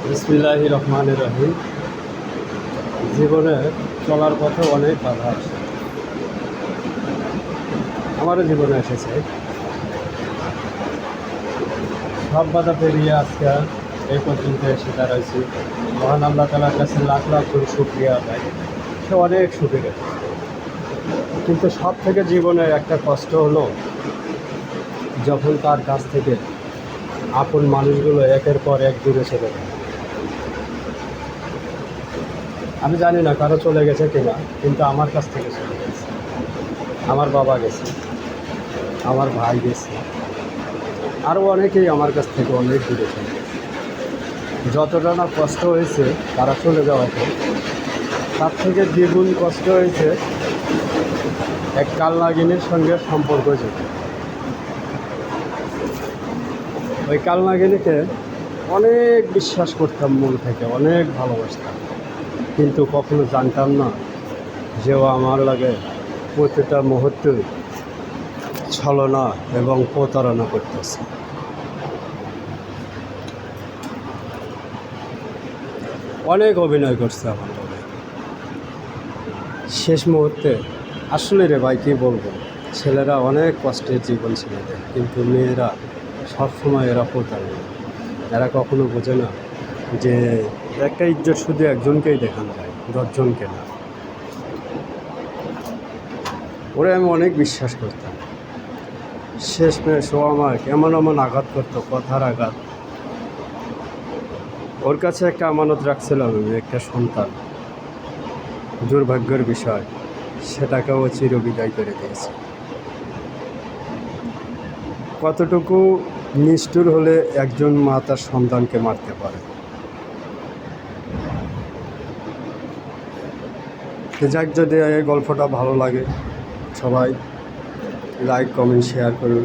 বিসমিল্লাহির রহমানির রহিম। জীবনে চলার পথে অনেক বাধা আসে, আমারও জীবনে এসেছে। সব বাধা পেরিয়ে আজকে এই পর্যন্ত এসে দাঁড়াইছি। মহান আল্লাহ তাআলার কাছে লাখ লাখ করে শুকরিয়া আদায়। সে অনেক সুখে গেছে, কিন্তু সব থেকে জীবনের একটা কষ্ট হলো যখন তার কাছ থেকে আপন মানুষগুলো একের পর এক দূরে চলে যায়। আমি জানি না কারো চলে গেছে কিনা, কিন্তু আমার কাছ থেকে চলে গেছে। আমার বাবা গেছে, আমার ভাই গেছে, আরও অনেকেই আমার কাছ থেকে অনেক দূরে চলে গেছে। যতটা না কষ্ট হয়েছে তারা চলে যাওয়াতে, তার থেকে দ্বিগুণ কষ্ট হয়েছে এক কালনাগিনীর সঙ্গে সম্পর্ক যেতে। ওই কালনাগিনীকে অনেক বিশ্বাস করতাম, মন থেকে অনেক ভালোবাসতাম, কিন্তু কখনো জানতাম না যে ও আমার লাগে প্রতিটা মুহূর্তে ছলনা এবং প্রতারণা করতেছে। অনেক অভিনয় করছে আমার লগে। শেষ মুহূর্তে আসলে রে ভাই কী বলবো, ছেলেরা অনেক কষ্টের জীবন ছেলেদের, কিন্তু মেয়েরা সবসময় এরা প্রতারণা। এরা কখনো বোঝে না যে একটা ইজ্জত শুধু একজনকেই দেখানো যায়, 10 জনকে না। ওরে আমি অনেক বিশ্বাস করতাম। শেষমেশ ও আমার এমন এমন আঘাত করতো, কথার আঘাত। ওর কাছে একটা আমানত রাখছিলাম আমি, একটা সন্তান। দুর্ভাগ্যের বিষয়, সেটাকেও চিরবিদায় করে দিয়েছে। কতটুকু নিষ্ঠুর হলে একজন মা তার সন্তানকে মারতে পারে। যাক, যদি এই গল্পটা ভালো লাগে সবাই লাইক কমেন্ট শেয়ার করুন।